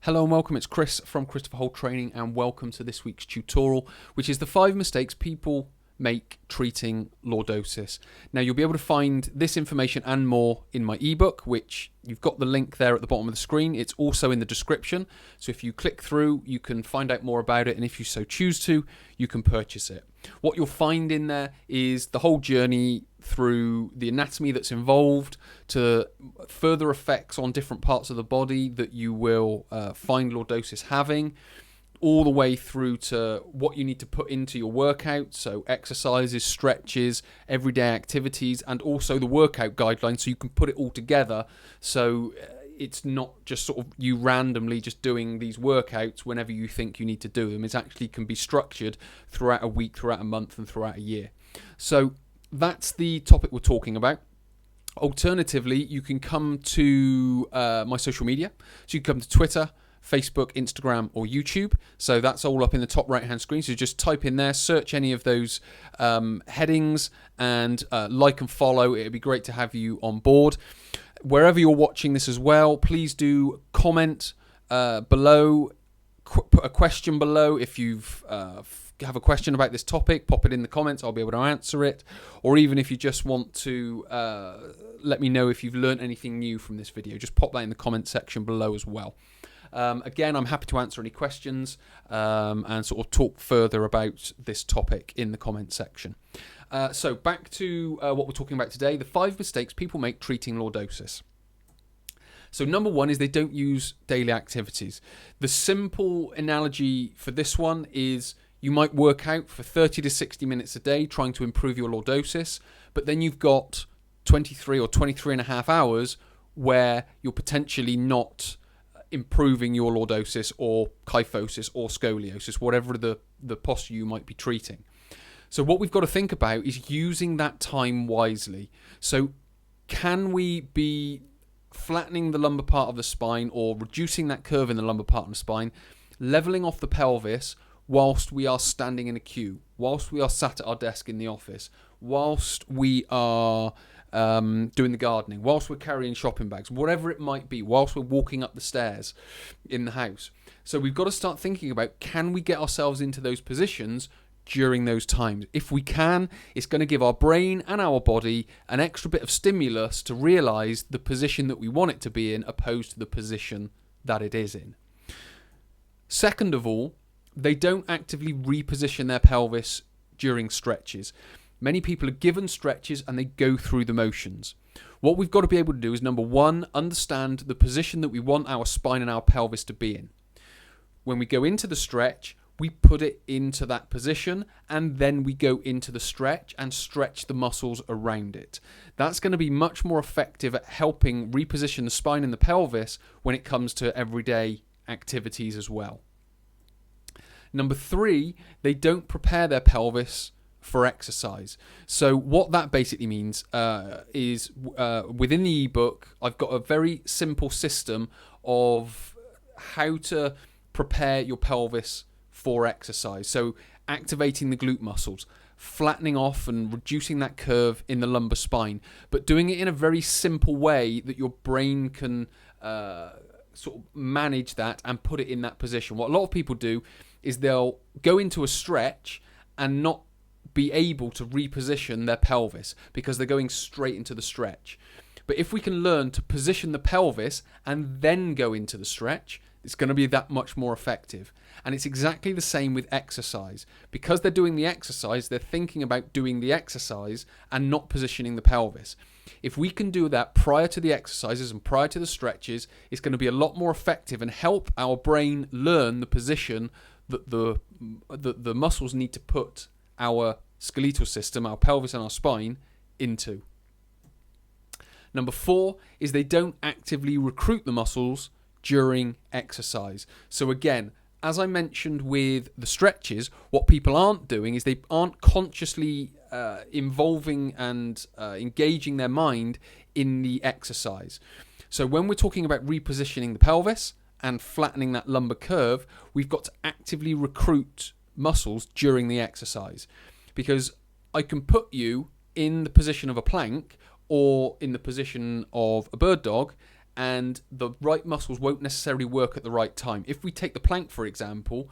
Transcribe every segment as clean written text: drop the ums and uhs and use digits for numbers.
Hello and welcome, it's Chris from Christopher Holt Training, and welcome to this week's tutorial, which is the 5 mistakes people make treating lordosis. Now, you'll be able to find this information and more in my ebook, which you've got the link there at the bottom of the screen. It's also in the description, so if you click through, you can find out more about it, and if you so choose to, you can purchase it. What you'll find in there is the whole journey through the anatomy that's involved, to further effects on different parts of the body that you will find lordosis having, all the way through to what you need to put into your workout, so exercises, stretches, everyday activities, and also the workout guidelines, so you can put it all together, so it's not just sort of you randomly just doing these workouts whenever you think you need to do them. It actually can be structured throughout a week, throughout a month, and throughout a year. So that's the topic we're talking about. Alternatively, you can come to my social media. So you can come to Twitter, Facebook, Instagram, or YouTube. So that's all up in the top right-hand screen. So just type in there, search any of those headings, and like and follow. It'd be great to have you on board. Wherever you're watching this as well, please do comment below, put a question below. If you've have a question about this topic, pop it in the comments. I'll be able to answer it. Or even if you just want to let me know if you've learned anything new from this video, just pop that in the comment section below as well. Again, I'm happy to answer any questions and sort of talk further about this topic in the comment section. So back to what we're talking about today, the 5 mistakes people make treating lordosis. So number 1 is they don't use daily activities. The simple analogy for this one is you might work out for 30 to 60 minutes a day trying to improve your lordosis, but then you've got 23 or 23 and a half hours where you're potentially not improving your lordosis or kyphosis or scoliosis, whatever the posture you might be treating. So what we've got to think about is using that time wisely. So can we be flattening the lumbar part of the spine or reducing that curve in the lumbar part of the spine, leveling off the pelvis whilst we are standing in a queue, whilst we are sat at our desk in the office, whilst we are doing the gardening, whilst we're carrying shopping bags, whatever it might be, whilst we're walking up the stairs in the house. So we've got to start thinking about, can we get ourselves into those positions during those times? If we can, it's going to give our brain and our body an extra bit of stimulus to realise the position that we want it to be in opposed to the position that it is in. Second of all, they don't actively reposition their pelvis during stretches. Many people are given stretches and they go through the motions. What we've got to be able to do is, number 1, understand the position that we want our spine and our pelvis to be in. When we go into the stretch, we put it into that position, and then we go into the stretch and stretch the muscles around it. That's going to be much more effective at helping reposition the spine and the pelvis when it comes to everyday activities as well. Number 3, they don't prepare their pelvis for exercise. So what that basically means is within the ebook, I've got a very simple system of how to prepare your pelvis for exercise. So activating the glute muscles, flattening off and reducing that curve in the lumbar spine, but doing it in a very simple way that your brain can sort of manage that and put it in that position. What a lot of people do is they'll go into a stretch and not be able to reposition their pelvis because they're going straight into the stretch. But if we can learn to position the pelvis and then go into the stretch, it's going to be that much more effective. And it's exactly the same with exercise. Because they're doing the exercise, they're thinking about doing the exercise and not positioning the pelvis. If we can do that prior to the exercises and prior to the stretches, it's going to be a lot more effective and help our brain learn the position that the muscles need to put our skeletal system, our pelvis and our spine into. Number 4 is they don't actively recruit the muscles during exercise. So again, as I mentioned with the stretches, what people aren't doing is they aren't consciously involving and engaging their mind in the exercise. So when we're talking about repositioning the pelvis and flattening that lumbar curve, we've got to actively recruit muscles during the exercise. Because I can put you in the position of a plank or in the position of a bird dog, and the right muscles won't necessarily work at the right time. If we take the plank, for example,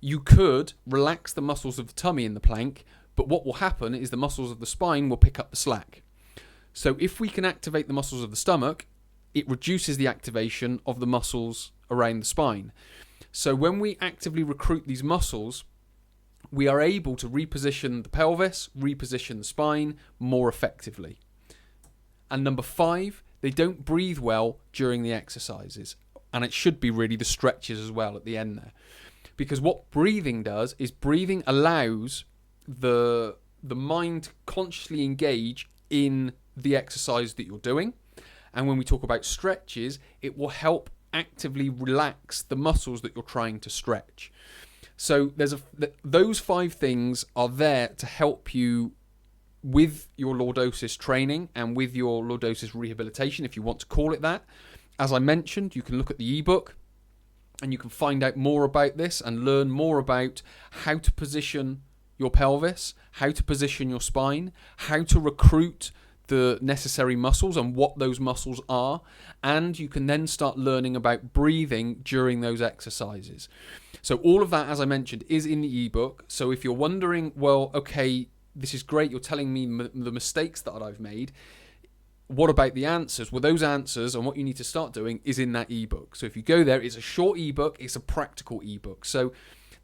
you could relax the muscles of the tummy in the plank, but what will happen is the muscles of the spine will pick up the slack. So if we can activate the muscles of the stomach, it reduces the activation of the muscles around the spine. So when we actively recruit these muscles, we are able to reposition the pelvis, reposition the spine more effectively. And number 5, they don't breathe well during the exercises. And it should be really the stretches as well at the end there. Because what breathing does is breathing allows the mind to consciously engage in the exercise that you're doing. And when we talk about stretches, it will help actively relax the muscles that you're trying to stretch. So those 5 things are there to help you with your lordosis training and with your lordosis rehabilitation, if you want to call it that. As I mentioned, you can look at the ebook and you can find out more about this and learn more about how to position your pelvis, how to position your spine, how to recruit the necessary muscles and what those muscles are, and you can then start learning about breathing during those exercises. So all of that, as I mentioned, is in the ebook. So if you're wondering, well, okay, this is great, you're telling me the mistakes that I've made, what about the answers? Well, those answers and what you need to start doing is in that ebook. So if you go there, it's a short ebook, it's a practical ebook. So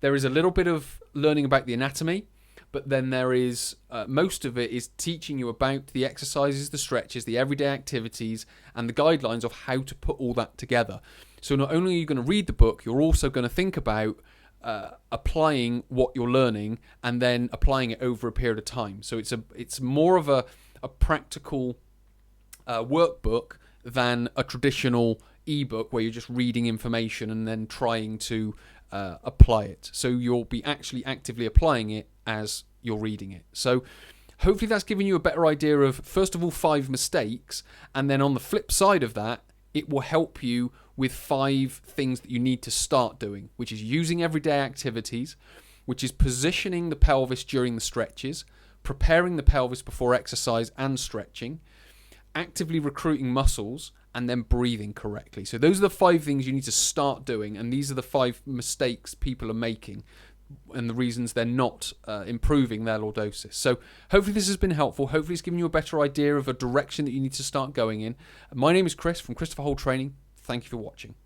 there is a little bit of learning about the anatomy, but then there is most of it is teaching you about the exercises, the stretches, the everyday activities, and the guidelines of how to put all that together. So not only are you going to read the book, you're also going to think about applying what you're learning and then applying it over a period of time. So it's more of a practical workbook than a traditional ebook where you're just reading information and then trying to apply it. So you'll be actually actively applying it as you're reading it. So hopefully that's given you a better idea of, first of all, 5 mistakes, and then on the flip side of that, it will help you with 5 things that you need to start doing, which is using everyday activities, which is positioning the pelvis during the stretches, preparing the pelvis before exercise and stretching, actively recruiting muscles, and then breathing correctly. So those are the 5 things you need to start doing, and these are the 5 mistakes people are making and the reasons they're not improving their lordosis. So hopefully this has been helpful. Hopefully it's given you a better idea of a direction that you need to start going in. My name is Chris from Christopher Hall Training. Thank you for watching.